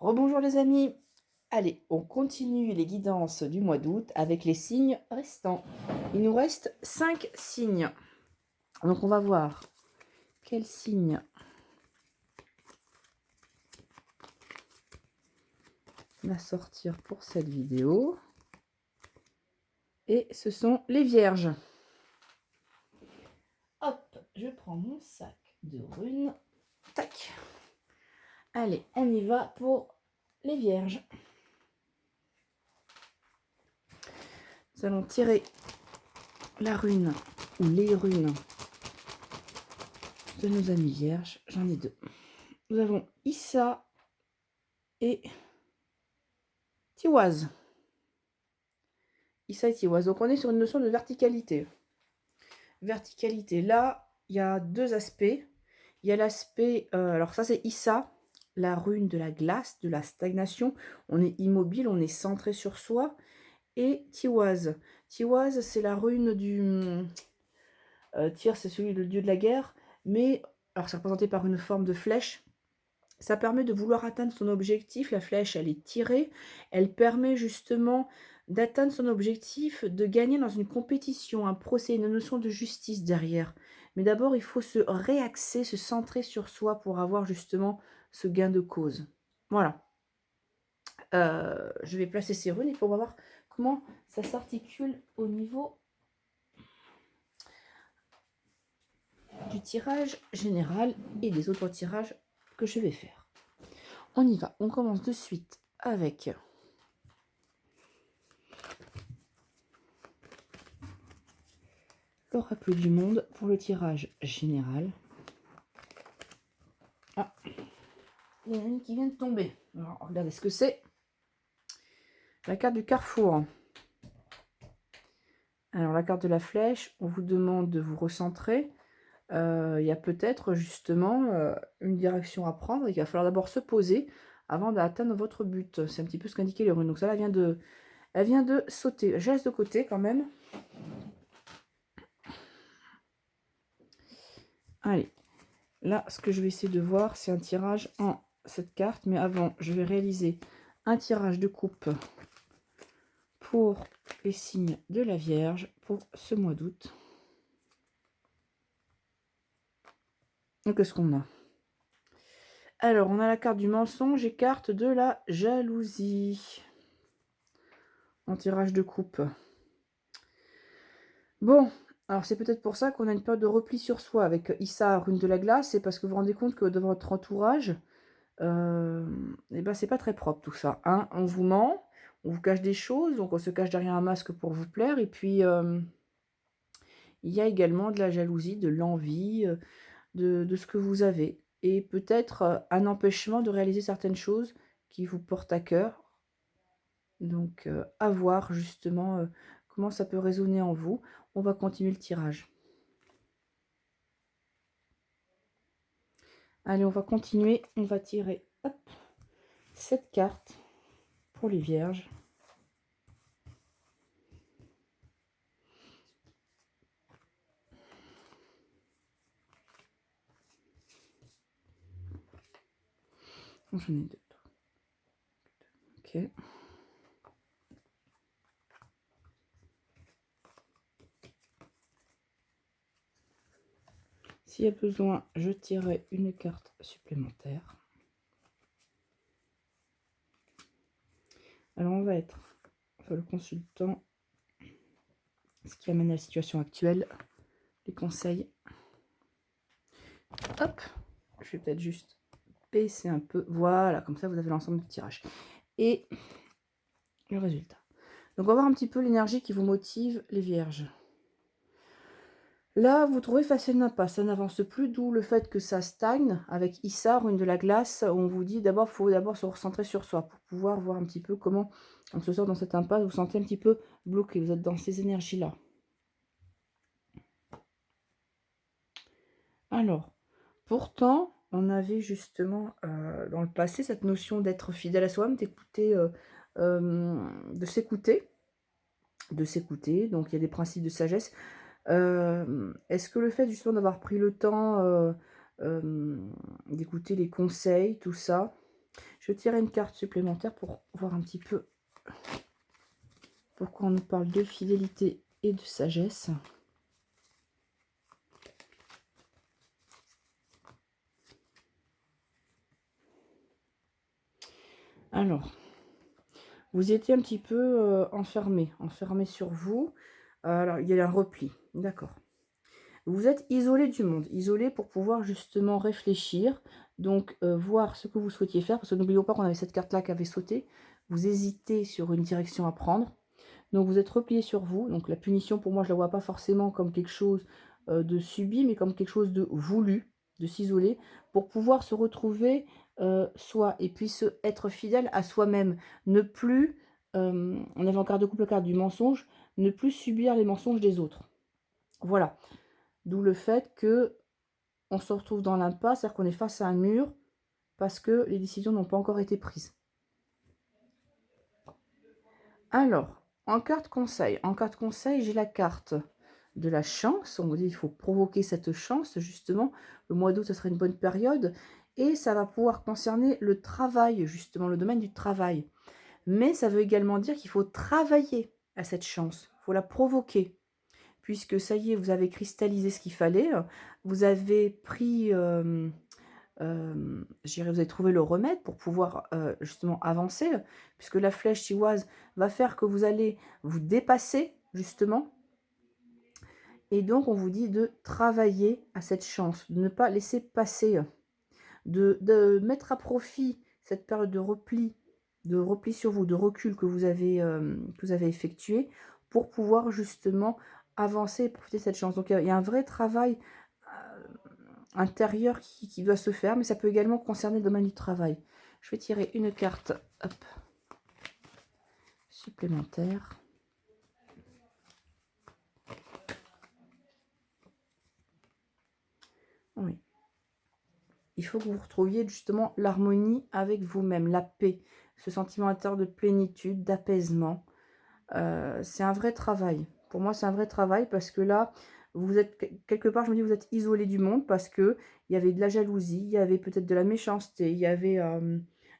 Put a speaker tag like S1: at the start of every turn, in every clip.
S1: Rebonjour les amis. Allez, on continue les guidances du mois d'août avec les signes restants. Il nous reste 5 signes. Donc on va voir quel signe va sortir pour cette vidéo. Et ce sont les vierges. Hop, je prends mon sac de runes. Tac. Allez, on y va pour les vierges. Nous allons tirer la rune ou les runes de nos amis vierges. J'en ai deux. Nous avons Issa et Tiwaz. Issa et Tiwaz. Donc on est sur une notion de verticalité. Verticalité, là, il y a deux aspects. Il y a l'aspect, alors ça c'est Issa, la rune de la glace, de la stagnation. On est immobile, on est centré sur soi. Et Tiwaz. Tiwaz, c'est la rune du... Tyr, c'est celui le dieu de la guerre. Mais, alors c'est représenté par une forme de flèche. Ça permet de vouloir atteindre son objectif. La flèche, elle est tirée. Elle permet justement d'atteindre son objectif, de gagner dans une compétition, un procès, une notion de justice derrière. Mais d'abord, il faut se réaxer, se centrer sur soi pour avoir justement ce gain de cause. Voilà. Je vais placer ces runes et puis on va voir comment ça s'articule au niveau du tirage général et des autres tirages que je vais faire. On y va, on commence de suite avec l'oracle du monde pour le tirage général. Ah, il y en a une qui vient de tomber. Alors, regardez ce que c'est. La carte du carrefour. Alors, la carte de la flèche, on vous demande de vous recentrer. Il y a peut-être justement une direction à prendre. Il va falloir d'abord se poser avant d'atteindre votre but. C'est un petit peu ce qu'indiquaient les runes. Donc ça, là, elle vient de sauter. Je laisse de côté quand même. Allez. Là, ce que je vais essayer de voir, c'est un tirage en cette carte. Mais avant, je vais réaliser un tirage de coupe pour les signes de la Vierge pour ce mois d'août. Donc, qu'est-ce qu'on a? Alors, on a la carte du mensonge et carte de la jalousie. En tirage de coupe. Bon, alors c'est peut-être pour ça qu'on a une période de repli sur soi avec Issa, rune de la glace. C'est parce que vous vous rendez compte que dans votre entourage, et ben c'est pas très propre tout ça. Hein. On vous ment, on vous cache des choses, donc on se cache derrière un masque pour vous plaire. Et puis, il y a également de la jalousie, de l'envie, de ce que vous avez. Et peut-être un empêchement de réaliser certaines choses qui vous portent à cœur. Donc, à voir justement comment ça peut résonner en vous. On va continuer le tirage. Allez, on va continuer. On va tirer hop, cette carte pour les vierges. J'en ai deux. Ok. S'il y a besoin, je tirerai une carte supplémentaire. Alors, on va être le consultant, ce qui amène à la situation actuelle, les conseils. Hop, je vais peut-être juste baisser un peu. Voilà, comme ça, vous avez l'ensemble du tirage. Et le résultat. Donc, on va voir un petit peu l'énergie qui vous motive, les vierges. Là, vous trouvez face à une impasse, ça n'avance plus, d'où le fait que ça stagne avec Issa, rune de la glace, où on vous dit d'abord, il faut d'abord se recentrer sur soi pour pouvoir voir un petit peu comment on se sort dans cette impasse. Vous vous sentez un petit peu bloqué, vous êtes dans ces énergies-là. Alors, pourtant, on avait justement dans le passé cette notion d'être fidèle à soi-même, d'écouter, de s'écouter. Donc il y a des principes de sagesse. Est-ce que le fait justement d'avoir pris le temps d'écouter les conseils, tout ça, je Je tirerai une carte supplémentaire pour voir un petit peu pourquoi on nous parle de fidélité et de sagesse. Alors, vous étiez un petit peu enfermé sur vous. Alors, il y a un repli, d'accord. Vous êtes isolé du monde, isolé pour pouvoir justement réfléchir, donc voir ce que vous souhaitiez faire, parce que n'oublions pas qu'on avait cette carte-là qui avait sauté. Vous hésitez sur une direction à prendre, donc vous êtes replié sur vous. Donc la punition, pour moi, je ne la vois pas forcément comme quelque chose de subi, mais comme quelque chose de voulu, de s'isoler, pour pouvoir se retrouver soi, et puis être fidèle à soi-même, ne plus, on avait en carte de couple la carte du mensonge, ne plus subir les mensonges des autres. Voilà. D'où le fait que on se retrouve dans l'impasse, c'est-à-dire qu'on est face à un mur parce que les décisions n'ont pas encore été prises. Alors, en carte conseil, j'ai la carte de la chance. On vous dit qu'il faut provoquer cette chance, justement. Le mois d'août, ce serait une bonne période. Et ça va pouvoir concerner le travail, justement, le domaine du travail. Mais ça veut également dire qu'il faut travailler à cette chance. Il faut la provoquer. Puisque ça y est, vous avez cristallisé ce qu'il fallait, vous avez pris, je dirais, vous avez trouvé le remède pour pouvoir justement avancer, puisque la flèche chinoise va faire que vous allez vous dépasser, justement. Et donc, on vous dit de travailler à cette chance, de ne pas laisser passer, de mettre à profit cette période de repli sur vous, de recul que vous avez effectué pour pouvoir justement avancer et profiter de cette chance. Donc, il y a un vrai travail intérieur qui doit se faire, mais ça peut également concerner le domaine du travail. Je vais tirer une carte supplémentaire. Oui. Il faut que vous retrouviez justement l'harmonie avec vous-même, la paix, ce sentiment intérieur de plénitude, d'apaisement. C'est un vrai travail. Pour moi, c'est un vrai travail parce que là, vous êtes quelque part, je me dis, vous êtes isolé du monde parce que il y avait de la jalousie, il y avait peut-être de la méchanceté, il y avait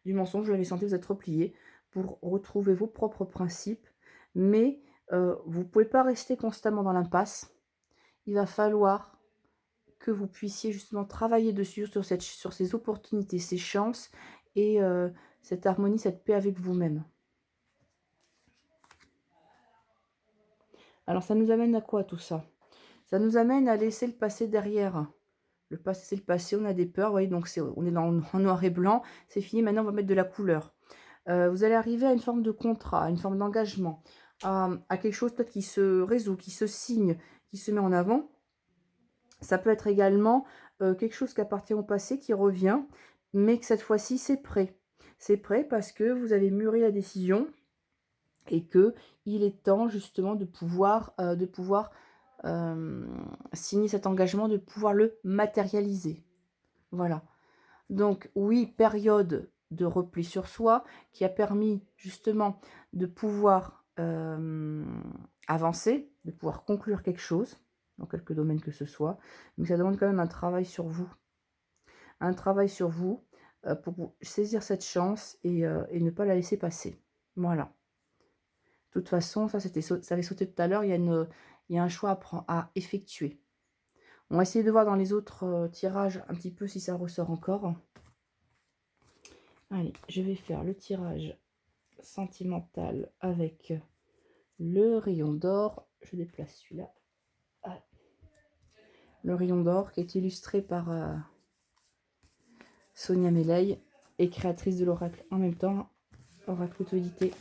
S1: du mensonge, vous l'avez senti, vous êtes replié pour retrouver vos propres principes. Mais vous ne pouvez pas rester constamment dans l'impasse. Il va falloir que vous puissiez justement travailler dessus, sur ces opportunités, ces chances et cette harmonie, cette paix avec vous-même. Alors ça nous amène à quoi tout ça? Ça nous amène à laisser le passé derrière. Le passé, c'est le passé, on a des peurs, vous voyez, donc on est en noir et blanc, c'est fini, maintenant on va mettre de la couleur. Vous allez arriver à une forme de contrat, à une forme d'engagement, à quelque chose peut-être qui se résout, qui se signe, qui se met en avant. Ça peut être également quelque chose qui appartient au passé, qui revient, mais que cette fois-ci, c'est prêt. C'est prêt parce que vous avez mûri la décision et que il est temps justement de pouvoir signer cet engagement, de pouvoir le matérialiser. Voilà. Donc oui, période de repli sur soi qui a permis justement de pouvoir avancer, de pouvoir conclure quelque chose, dans quelque domaine que ce soit, mais ça demande quand même un travail sur vous. Un travail sur vous pour saisir cette chance et ne pas la laisser passer. Voilà. De toute façon, ça avait sauté tout à l'heure, il y a un choix à effectuer. On va essayer de voir dans les autres tirages un petit peu si ça ressort encore. Allez, je vais faire le tirage sentimental avec le rayon d'or. Je déplace celui-là. Ah. Le rayon d'or qui est illustré par Sonia Meley et créatrice de l'oracle en même temps, oracle auto-édité.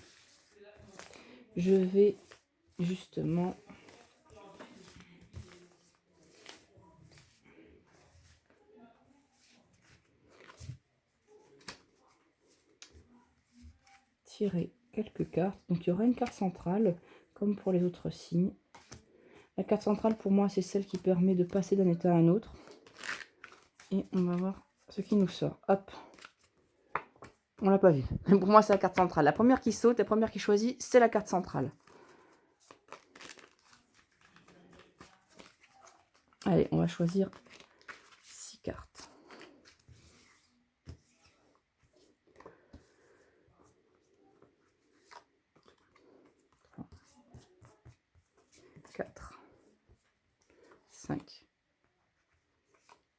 S1: Je vais justement tirer quelques cartes. Donc il y aura une carte centrale comme pour les autres signes. La carte centrale pour moi c'est celle qui permet de passer d'un état à un autre. Et on va voir ce qui nous sort. Hop. On l'a pas vu. Pour moi c'est la carte centrale. La première qui saute, la première qui choisit, c'est la carte centrale. Allez, on va choisir 6 cartes. 5,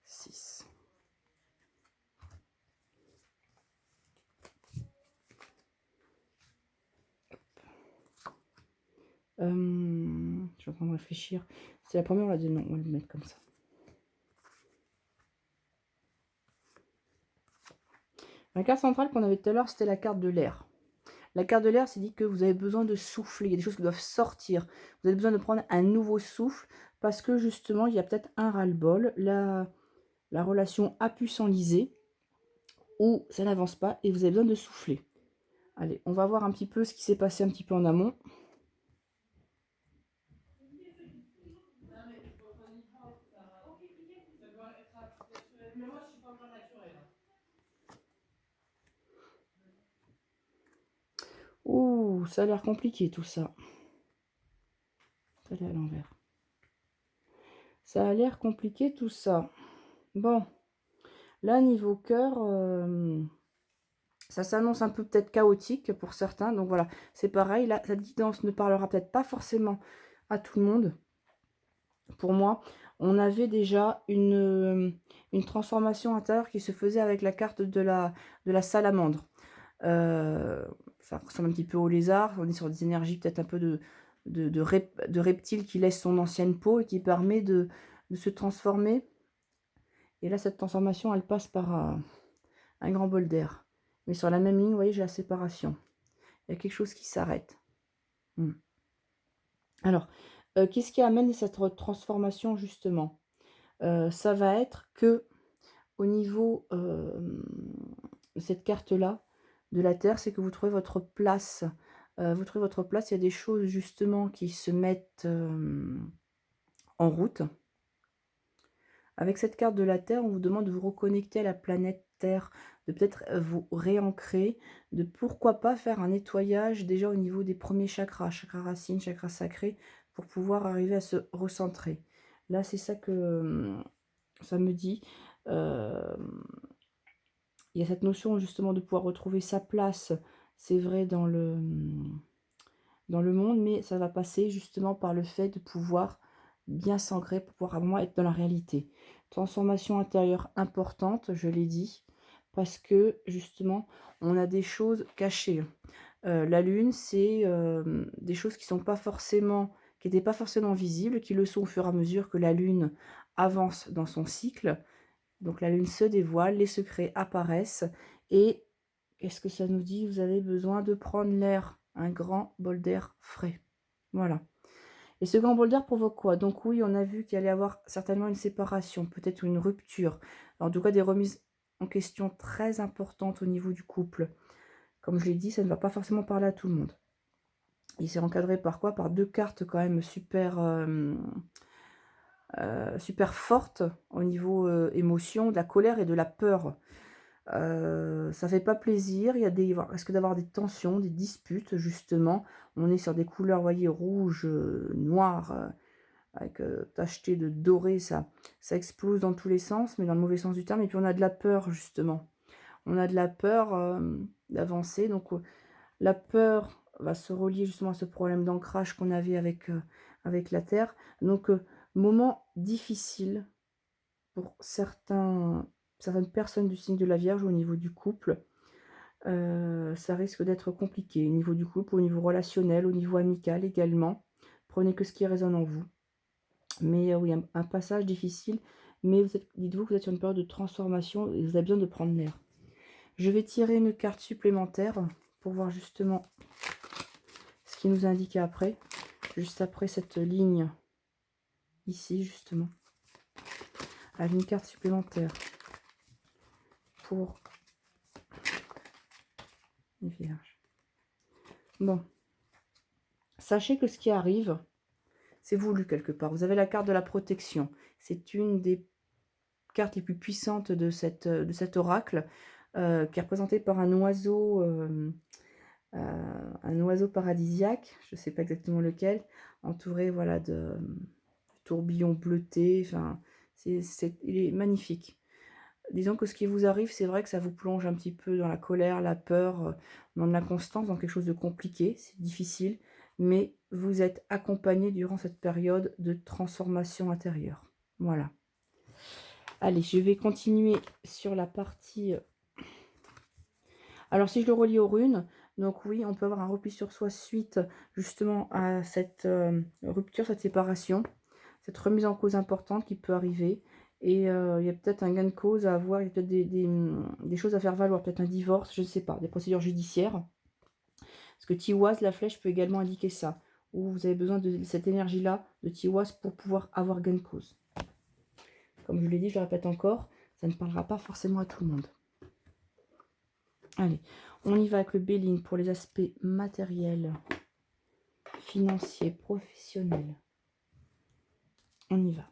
S1: 6. Je suis en train de réfléchir. C'est la première, on l'a dit non, on va le mettre comme ça. La carte centrale qu'on avait tout à l'heure, c'était la carte de l'air. La carte de l'air, c'est dit que vous avez besoin de souffler. Il y a des choses qui doivent sortir. Vous avez besoin de prendre un nouveau souffle parce que justement, il y a peut-être un ras-le-bol. La relation a pu s'enliser ou ça n'avance pas et vous avez besoin de souffler. Allez, on va voir un petit peu ce qui s'est passé un petit peu en amont. Ouh, ça a l'air compliqué tout ça. Ça a l'air à l'envers. Ça a l'air compliqué tout ça. Bon, là, niveau cœur, ça s'annonce un peu peut-être chaotique pour certains. Donc voilà, c'est pareil. Là, cette guidance ne parlera peut-être pas forcément à tout le monde. Pour moi, on avait déjà une transformation intérieure qui se faisait avec la carte de la salamandre. Ça ressemble un petit peu au lézard. On est sur des énergies peut-être un peu de reptile qui laisse son ancienne peau et qui permet de se transformer. Et là, cette transformation, elle passe par un grand bol d'air. Mais sur la même ligne, vous voyez, j'ai la séparation. Il y a quelque chose qui s'arrête. Alors, qu'est-ce qui amène cette transformation, justement? Ça va être que au niveau de cette carte-là, de la Terre, c'est que vous trouvez votre place. Vous trouvez votre place, il y a des choses, justement, qui se mettent en route. Avec cette carte de la Terre, on vous demande de vous reconnecter à la planète Terre, de peut-être vous réancrer, de pourquoi pas faire un nettoyage déjà au niveau des premiers chakras, chakra racine, chakra sacré, pour pouvoir arriver à se recentrer. Là, c'est ça que ça me dit. Il y a cette notion justement de pouvoir retrouver sa place, c'est vrai, dans le monde, mais ça va passer justement par le fait de pouvoir bien s'ancrer pour pouvoir à un moment être dans la réalité. Transformation intérieure importante, je l'ai dit, parce que justement, on a des choses cachées. La lune, c'est des choses qui sont pas forcément, qui n'étaient pas forcément visibles, qui le sont au fur et à mesure que la lune avance dans son cycle. Donc la lune se dévoile, les secrets apparaissent et qu'est-ce que ça nous dit? Vous avez besoin de prendre l'air, un grand bol d'air frais. Voilà. Et ce grand bol d'air provoque quoi? Donc oui, on a vu qu'il allait y avoir certainement une séparation, peut-être une rupture. En tout cas, des remises en question très importantes au niveau du couple. Comme je l'ai dit, ça ne va pas forcément parler à tout le monde. Il s'est encadré par quoi? Par deux cartes quand même super, super fortes au niveau émotion, de la colère et de la peur. Ça fait pas plaisir, il risque d'avoir des tensions, des disputes justement. On est sur des couleurs, vous voyez, rouge, noir, avec tacheté de doré, ça explose dans tous les sens, mais dans le mauvais sens du terme. Et puis on a de la peur justement. On a de la peur d'avancer. Donc la peur va se relier justement à ce problème d'ancrage qu'on avait avec la Terre. Donc moment difficile pour certaines personnes du signe de la Vierge au niveau du couple. Ça risque d'être compliqué au niveau du couple, au niveau relationnel, au niveau amical également. Prenez que ce qui résonne en vous. Mais oui, un passage difficile, mais dites-vous que vous êtes sur une période de transformation et vous avez besoin de prendre l'air. Je vais tirer une carte supplémentaire pour voir justement ce qui nous indique après, juste après cette ligne ici justement. Avec une carte supplémentaire pour les vierges. Bon, sachez que ce qui arrive, c'est voulu quelque part. Vous avez la carte de la protection. C'est une des cartes les plus puissantes de cet oracle, qui est représentée par un oiseau paradisiaque, je ne sais pas exactement lequel, entouré voilà, de tourbillons bleutés. Enfin, il est magnifique. Disons que ce qui vous arrive, c'est vrai que ça vous plonge un petit peu dans la colère, la peur, dans de l'inconstance, dans quelque chose de compliqué, c'est difficile, mais vous êtes accompagné durant cette période de transformation intérieure. Voilà. Allez, je vais continuer sur la partie... Alors, si je le relie aux runes, donc oui, on peut avoir un repli sur soi suite justement à cette rupture, cette séparation, cette remise en cause importante qui peut arriver. Et il y a peut-être un gain de cause à avoir, il y a peut-être des choses à faire valoir, peut-être un divorce, je ne sais pas, des procédures judiciaires. Parce que Tiwaz, la flèche, peut également indiquer ça, où vous avez besoin de cette énergie-là, de Tiwaz, pour pouvoir avoir gain de cause. Comme je l'ai dit, je le répète encore, ça ne parlera pas forcément à tout le monde. Allez, on y va avec le Béline pour les aspects matériels, financiers, professionnels. On y va.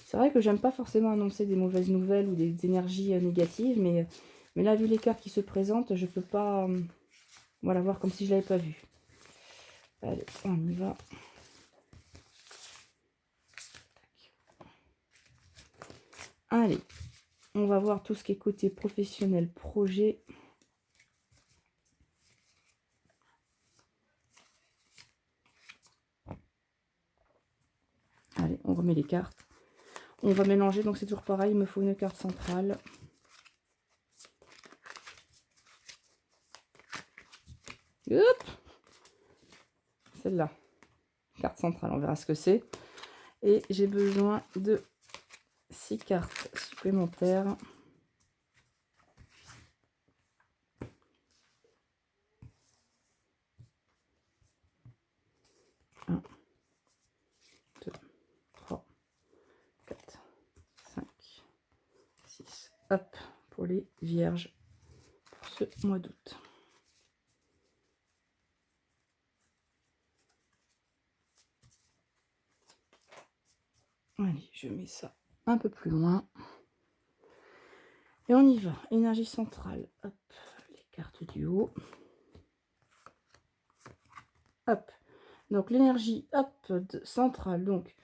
S1: C'est vrai que j'aime pas forcément annoncer des mauvaises nouvelles ou des énergies négatives, mais là, vu les cartes qui se présentent, je peux pas voilà, voir comme si je l'avais pas vu. Allez, on y va. Allez, on va voir tout ce qui est côté professionnel, projet. Allez, on remet les cartes. On va mélanger, donc c'est toujours pareil, il me faut une carte centrale. Hop, celle-là. Carte centrale, on verra ce que c'est. Et j'ai besoin de 6 cartes supplémentaires. Un, 2, 3, 4, 5, 6. Hop, pour les vierges pour ce mois d'août. Allez, je mets ça un peu plus loin. Et on y va. Énergie centrale. Hop, les cartes du haut. Hop. Donc l'énergie centrale. Donc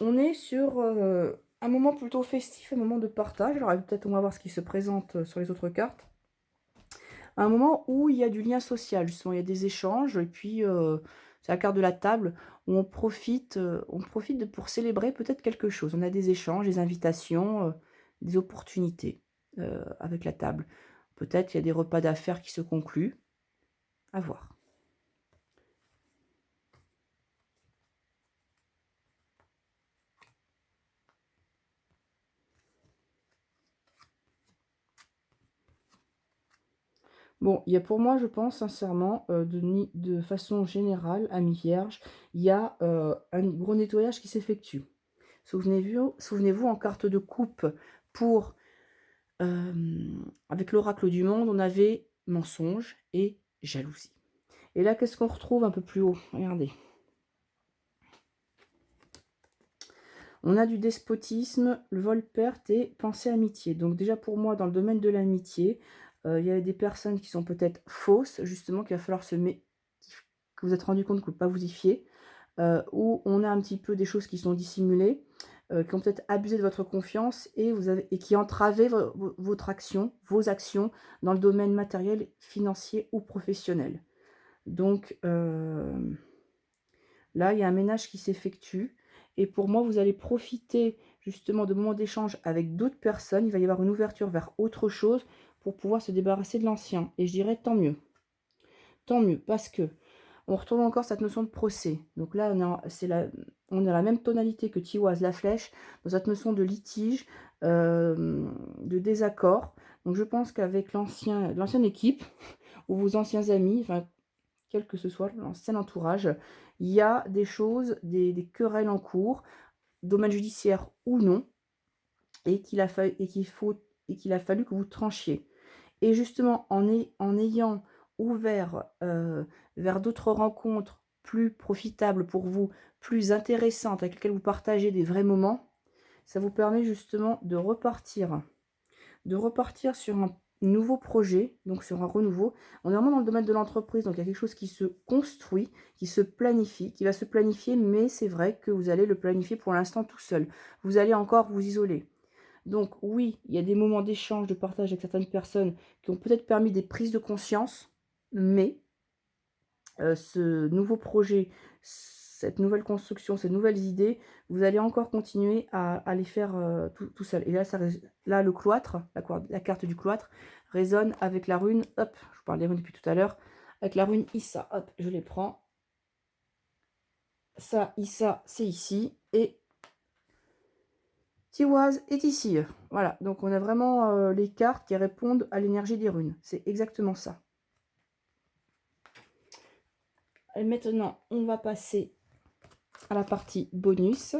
S1: on est sur un moment plutôt festif, un moment de partage. Alors peut-être on va voir ce qui se présente sur les autres cartes. Un moment où il y a du lien social, justement, il y a des échanges. Et puis c'est la carte de la table où on profite pour célébrer peut-être quelque chose. On a des échanges, des invitations, des opportunités avec la table. Peut-être qu'il y a des repas d'affaires qui se concluent. À voir. Bon, il y a pour moi, je pense sincèrement, de façon générale, amis vierges, il y a un gros nettoyage qui s'effectue. Souvenez-vous, en carte de coupe, pour avec l'oracle du monde, on avait mensonge et jalousie. Et là, qu'est-ce qu'on retrouve un peu plus haut? Regardez. On a du despotisme, le vol-perte et pensée-amitié. Donc déjà pour moi, dans le domaine de l'amitié, il y a des personnes qui sont peut-être fausses, justement, qu'il va falloir que vous êtes rendu compte que vous ne pouvez pas vous y fier, où on a un petit peu des choses qui sont dissimulées, qui ont peut-être abusé de votre confiance et qui entravaient votre action, vos actions dans le domaine matériel, financier ou professionnel. Donc là, il y a un ménage qui s'effectue. Et pour moi, vous allez profiter justement de moments d'échange avec d'autres personnes. Il va y avoir une ouverture vers autre chose pour pouvoir se débarrasser de l'ancien. Et je dirais tant mieux. Tant mieux, parce que on retrouve encore cette notion de procès. Donc là, on est à la même tonalité que Tiwaz, la flèche, dans cette notion de litige, de désaccord. Donc je pense qu'avec l'ancienne équipe, ou vos anciens amis, enfin, quel que ce soit l'ancien entourage, il y a des choses, des querelles en cours, domaine judiciaire ou non, et qu'il a fallu que vous tranchiez. Et justement, en ayant ouvert vers d'autres rencontres plus profitables pour vous, plus intéressantes, avec lesquelles vous partagez des vrais moments, ça vous permet justement de repartir sur un nouveau projet, donc sur un renouveau. On est vraiment dans le domaine de l'entreprise, donc il y a quelque chose qui se construit, qui se planifie, qui va se planifier, mais c'est vrai que vous allez le planifier pour l'instant tout seul. Vous allez encore vous isoler. Donc oui, il y a des moments d'échange, de partage avec certaines personnes qui ont peut-être permis des prises de conscience, mais ce nouveau projet, cette nouvelle construction, ces nouvelles idées, vous allez encore continuer à les faire, tout seul. Et là, là, le cloître, la carte du cloître résonne avec la rune, hop, je vous parle des runes depuis tout à l'heure, avec la rune Issa. Hop, je les prends. Ça, Issa, c'est ici. Et Tiwaz est ici. Voilà, donc on a vraiment les cartes qui répondent à l'énergie des runes. C'est exactement ça. Et maintenant, on va passer à la partie bonus.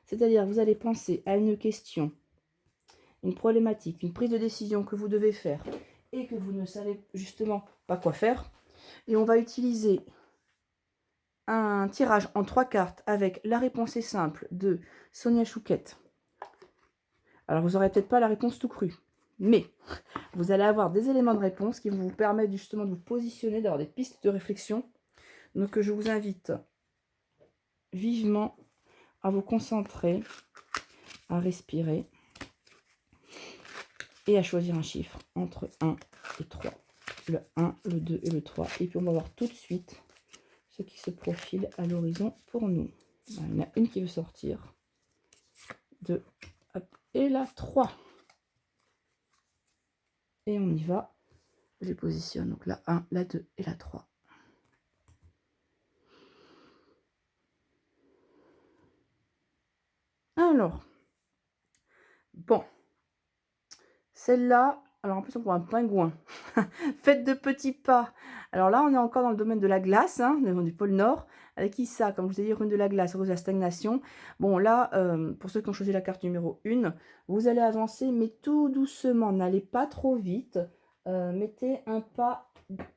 S1: C'est-à-dire, vous allez penser à une question, une problématique, une prise de décision que vous devez faire et que vous ne savez justement pas quoi faire. Et on va utiliser un tirage en 3 cartes avec la réponse est simple de Sonia Chouquette. Alors, vous n'aurez peut-être pas la réponse tout crue, mais vous allez avoir des éléments de réponse qui vont vous permettre justement de vous positionner, d'avoir des pistes de réflexion. Donc, je vous invite vivement à vous concentrer, à respirer et à choisir un chiffre entre 1 et 3. Le 1, le 2 et le 3. Et puis, on va voir tout de suite ce qui se profile à l'horizon pour nous. Il y en a une qui veut sortir. 2, et la 3. Et on y va. Je les positionne. Donc la 1, la 2 et la 3. Alors, bon, celle-là, alors en plus on voit un pingouin. Faites de petits pas. Alors là, on est encore dans le domaine de la glace, hein, du pôle Nord, avec Issa, comme je vous ai dit, rune de la glace, rose de la stagnation. Bon, là, pour ceux qui ont choisi la carte numéro 1, vous allez avancer, mais tout doucement, n'allez pas trop vite. Mettez un pas,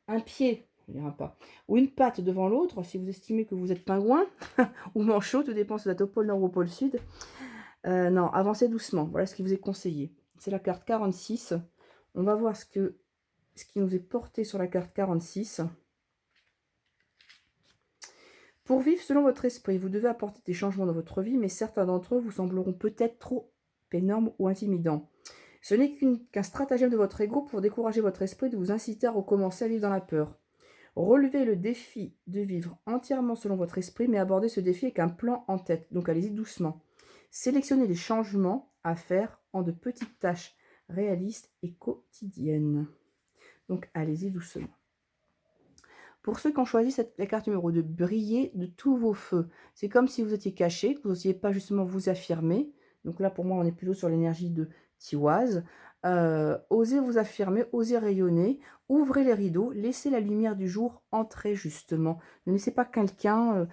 S1: un pied, un pas, ou une patte devant l'autre, si vous estimez que vous êtes pingouin, ou manchot, tout dépend si vous êtes au pôle Nord ou au pôle Sud. Non, avancez doucement, voilà ce qui vous est conseillé. C'est la carte 46. On va voir ce qui nous est porté sur la carte 46. Pour vivre selon votre esprit, vous devez apporter des changements dans votre vie, mais certains d'entre eux vous sembleront peut-être trop énormes ou intimidants. Ce n'est qu'un stratagème de votre ego pour décourager votre esprit, de vous inciter à recommencer à vivre dans la peur. Relevez le défi de vivre entièrement selon votre esprit, mais abordez ce défi avec un plan en tête, donc allez-y doucement. Sélectionnez les changements à faire en de petites tâches réalistes et quotidiennes. Donc allez-y doucement. Pour ceux qui ont choisi la carte numéro 2, brillez de tous vos feux. C'est comme si vous étiez caché, que vous n'osiez pas justement vous affirmer. Donc là, pour moi, on est plutôt sur l'énergie de Tiwaz. Osez vous affirmer, osez rayonner, ouvrez les rideaux, laissez la lumière du jour entrer justement. Ne laissez pas quelqu'un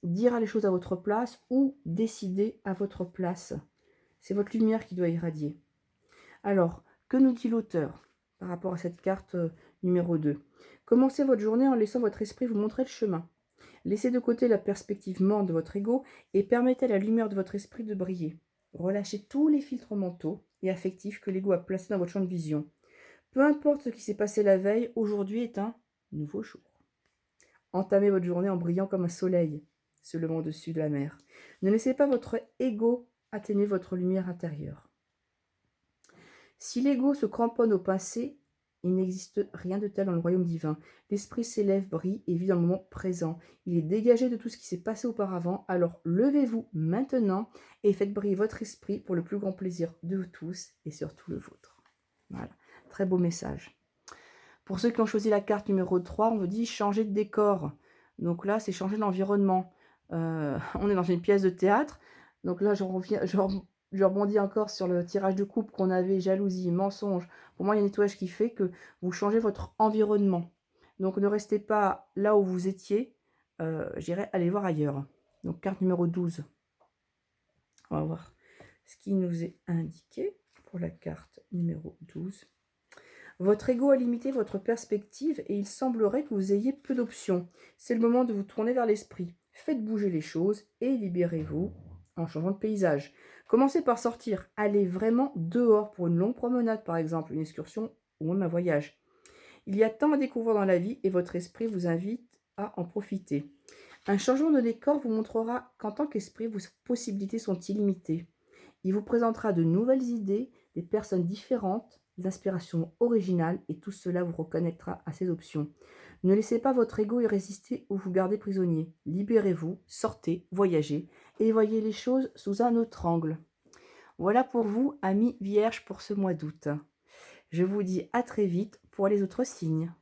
S1: dire les choses à votre place ou décider à votre place. C'est votre lumière qui doit irradier. Alors, que nous dit l'auteur par rapport à cette carte numéro 2? Commencez votre journée en laissant votre esprit vous montrer le chemin. Laissez de côté la perspective morte de votre ego et permettez à la lumière de votre esprit de briller. Relâchez tous les filtres mentaux et affectifs que l'ego a placés dans votre champ de vision. Peu importe ce qui s'est passé la veille, aujourd'hui est un nouveau jour. Entamez votre journée en brillant comme un soleil se levant au-dessus de la mer. Ne laissez pas votre ego atténuer votre lumière intérieure. Si l'ego se cramponne au passé, il n'existe rien de tel dans le royaume divin. L'esprit s'élève, brille et vit dans le moment présent. Il est dégagé de tout ce qui s'est passé auparavant. Alors levez-vous maintenant et faites briller votre esprit pour le plus grand plaisir de vous tous et surtout le vôtre. Voilà, très beau message. Pour ceux qui ont choisi la carte numéro 3, on vous dit changer de décor. Donc là, c'est changer d'environnement. On est dans une pièce de théâtre. Donc là, je rebondis encore sur le tirage de coupe qu'on avait, jalousie, mensonge. Pour moi, il y a un nettoyage qui fait que vous changez votre environnement. Donc ne restez pas là où vous étiez. J'irai aller voir ailleurs. Donc carte numéro 12. On va voir ce qui nous est indiqué pour la carte numéro 12. Votre ego a limité votre perspective et il semblerait que vous ayez peu d'options. C'est le moment de vous tourner vers l'esprit. Faites bouger les choses et libérez-vous en changeant de paysage. Commencez par sortir. Allez vraiment dehors pour une longue promenade, par exemple, une excursion ou même un voyage. Il y a tant à découvrir dans la vie et votre esprit vous invite à en profiter. Un changement de décor vous montrera qu'en tant qu'esprit, vos possibilités sont illimitées. Il vous présentera de nouvelles idées, des personnes différentes, des inspirations originales et tout cela vous reconnectera à ces options. Ne laissez pas votre ego y résister ou vous garder prisonnier. Libérez-vous, sortez, voyagez et voyez les choses sous un autre angle. Voilà pour vous, amis vierges, pour ce mois d'août. Je vous dis à très vite pour les autres signes.